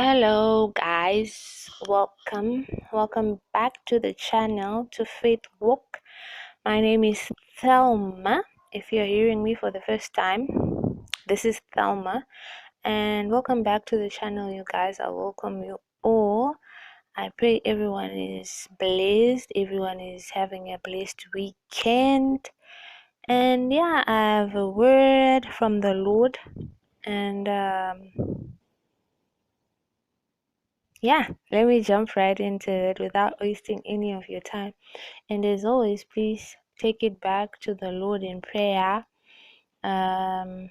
Hello guys, welcome back to the channel to Faith Walk. My name is Thelma. If you're hearing me for the first time, this is Thelma, and welcome back to the channel, you guys. I welcome you all. I pray everyone is blessed, everyone is having a blessed weekend, and yeah, I have a word from the Lord, and yeah, let me jump right into it without wasting any of your time. And as always, please take it back to the Lord in prayer. Um,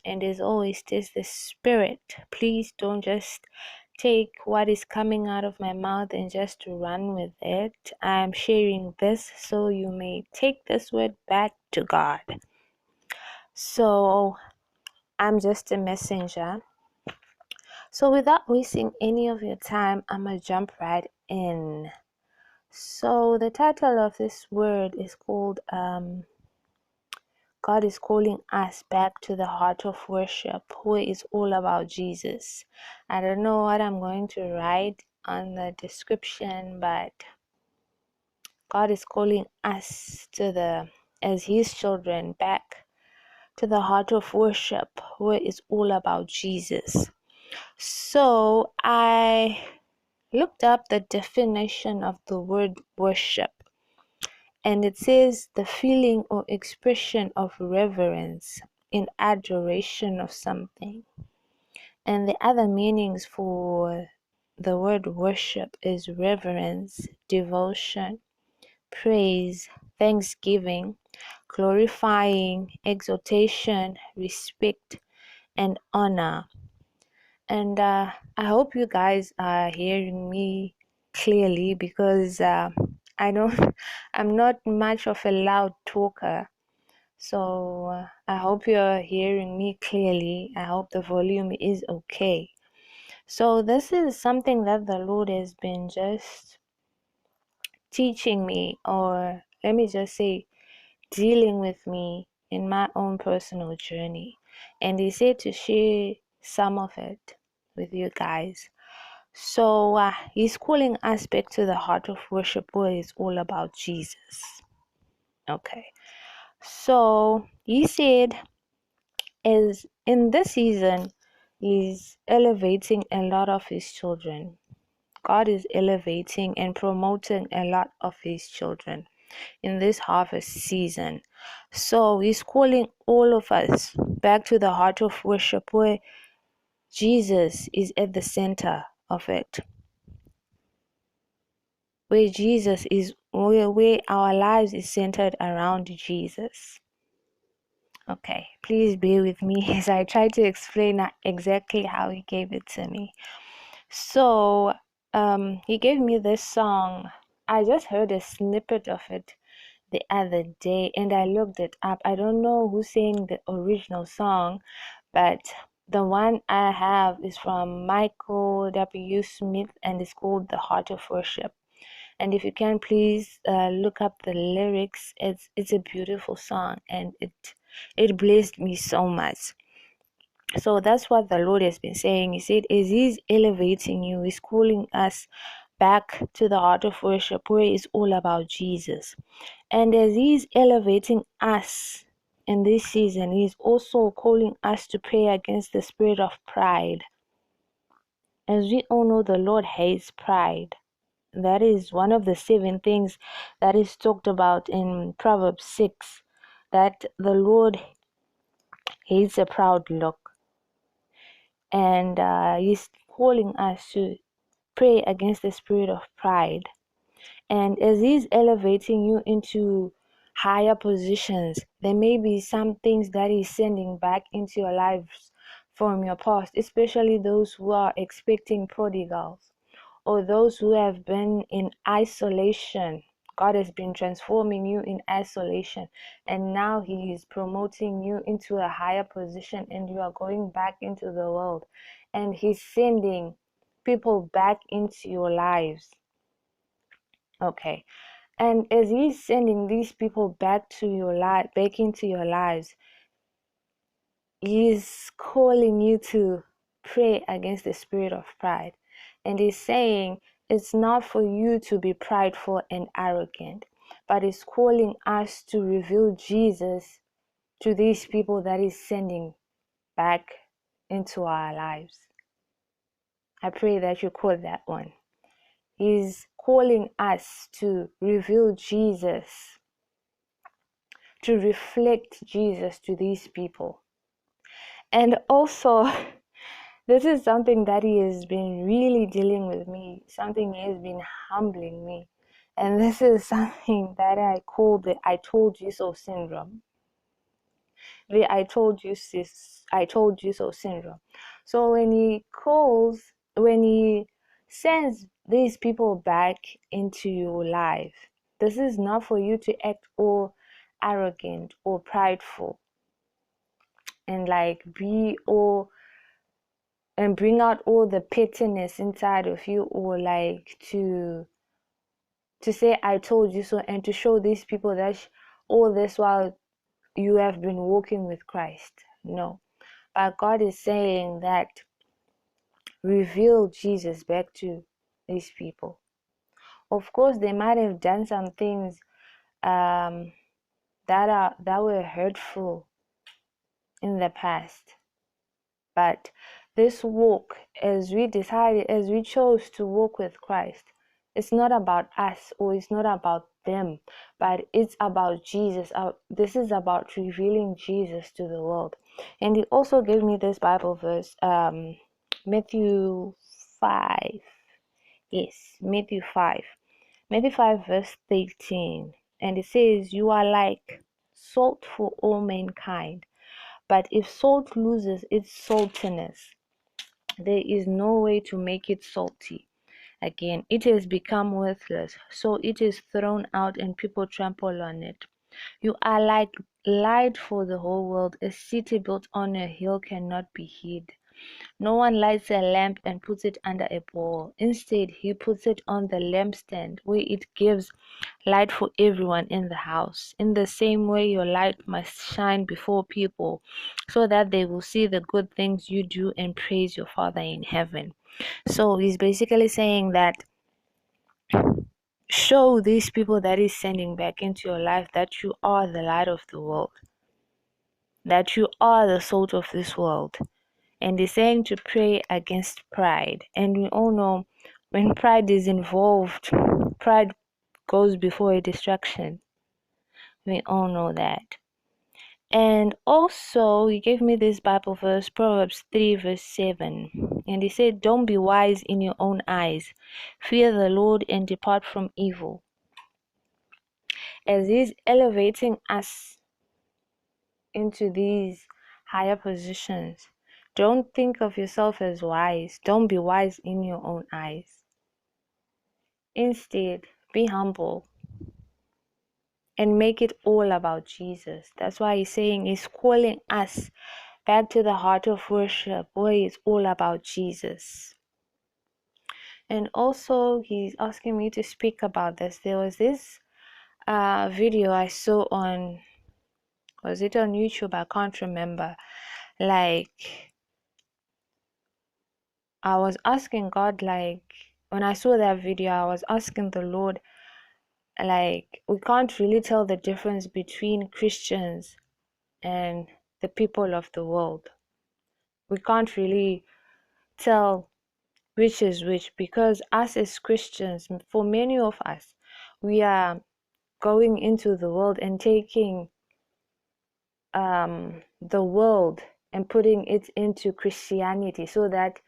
and as always, test the spirit. Please don't just take what is coming out of my mouth and just run with it. I'm sharing this so you may take this word back to God. So I'm just a messenger. So without wasting any of your time, I'm going to jump right in. So the title of this word is called God is calling us back to the heart of worship, where it's all about Jesus. I don't know what I'm going to write on the description, but God is calling us as his children back to the heart of worship, where it's all about Jesus. So I looked up the definition of the word worship, and it says the feeling or expression of reverence in adoration of something. And the other meanings for the word worship is reverence, devotion, praise, thanksgiving, glorifying, exaltation, respect, and honor. And I hope you guys are hearing me clearly, because I don't I'm not much of a loud talker. So I hope you're hearing me clearly. I hope the volume is okay. So this is something that the Lord has been just teaching me, or let me just say dealing with me in my own personal journey. And he said to share some of it with you guys. So he's calling us back to the heart of worship, where it's all about Jesus. Okay. So he said, as in this season, he's elevating a lot of his children. God is elevating and promoting a lot of his children in this harvest season. So he's calling all of us back to the heart of worship, where Jesus is at the center of it. Where Jesus is, where our lives is centered around Jesus. Okay, please bear with me as I try to explain exactly how he gave it to me. So, he gave me this song. I just heard a snippet of it the other day, and I looked it up. I don't know who sang the original song, but the one I have is from Michael W. Smith, and it's called The Heart of Worship. And if you can, please look up the lyrics. It's a beautiful song, and it blessed me so much. So that's what the Lord has been saying. He said, as he's elevating you, he's calling us back to the heart of worship, where it's all about Jesus. And as he's elevating us in this season, he's also calling us to pray against the spirit of pride. As we all know, the Lord hates pride. That is one of the 7 things that is talked about in Proverbs 6, that the Lord hates a proud look. And he's calling us to pray against the spirit of pride. And as he's elevating you into higher positions, there may be some things that he's sending back into your lives from your past, especially those who are expecting prodigals, or those who have been in isolation. God has been transforming you in isolation, and now he is promoting you into a higher position, and you are going back into the world, and he's sending people back into your lives. Okay. And as he's sending these people back to your life, into your lives, he's calling you to pray against the spirit of pride. And he's saying it's not for you to be prideful and arrogant, but it's calling us to reveal Jesus to these people that he's sending back into our lives. I pray that you caught that one. He's calling us to reveal Jesus, to reflect Jesus to these people. And also, this is something that he has been really dealing with me, something he has been humbling me. And this is something that I call the I told you so syndrome. The I told you so syndrome. So when he sends these people back into your life, this is not for you to act all arrogant or prideful and like be all and bring out all the pettiness inside of you, or like to say I told you so, and to show these people that all this while you have been walking with Christ. No, but God is saying that reveal Jesus back to these people. Of course, they might have done some things that were hurtful in the past, but this walk, as we chose to walk with Christ, it's not about us or it's not about them, but it's about Jesus. This is about revealing Jesus to the world. And he also gave me this Bible verse, Matthew 5. Yes, Matthew 5. Matthew 5 verse 13. And it says, "You are like salt for all mankind. But if salt loses its saltiness, there is no way to make it salty again. It has become worthless, so it is thrown out and people trample on it. You are like light for the whole world. A city built on a hill cannot be hid. No one lights a lamp and puts it under a bowl. Instead, he puts it on the lampstand, where it gives light for everyone in the house. In the same way, your light must shine before people, so that they will see the good things you do and praise your Father in heaven." So he's basically saying that show these people that he's sending back into your life that you are the light of the world, that you are the salt of this world. And he's saying to pray against pride. And we all know when pride is involved, pride goes before a distraction. We all know that. And also, he gave me this Bible verse, Proverbs 3 verse 7. And he said, "Don't be wise in your own eyes. Fear the Lord and depart from evil." As he's elevating us into these higher positions, don't think of yourself as wise. Don't be wise in your own eyes. Instead, be humble and make it all about Jesus. That's why he's saying, he's calling us back to the heart of worship, where it's all about Jesus. And also, he's asking me to speak about this. There was this video I saw was it on YouTube? I can't remember. Like, I was asking God, like, when I saw that video, I was asking the Lord, like, we can't really tell the difference between Christians and the people of the world. We can't really tell which is which, because us as Christians, for many of us, we are going into the world and taking the world and putting it into Christianity so that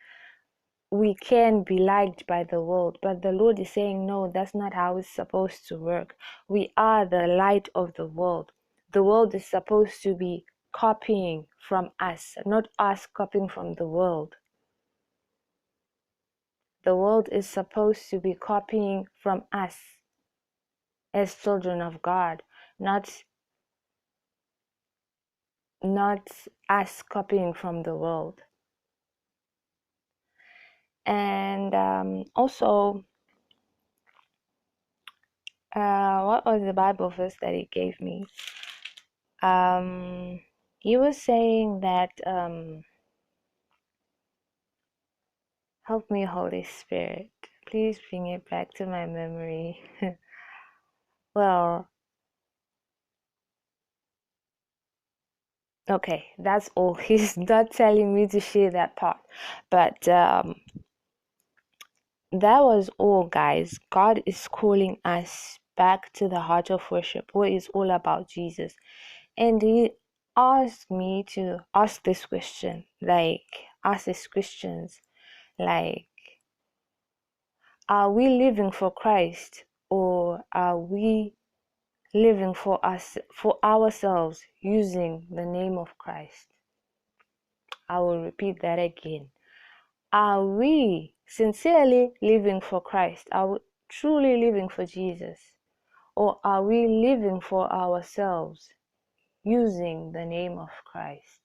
we can be liked by the world. But the Lord is saying, no, that's not how it's supposed to work. We are the light of the world. The world is supposed to be copying from us, not us copying from the world. The world is supposed to be copying from us as children of God, not us copying from the world. And also, what was the Bible verse that he gave me? He was saying that Help me, Holy Spirit. Please bring it back to my memory. Well, okay, that's all. He's not telling me to share that part. But that was all, guys. God is calling us back to the heart of worship, where it's all about Jesus. And He asked me to ask this question, like, us as Christians, like, are we living for Christ, or are we living for us, for ourselves, using the name of Christ? I will repeat that again. Are we sincerely living for Christ? Are we truly living for Jesus? Or are we living for ourselves, using the name of Christ?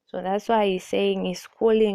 So that's why he's saying, he's calling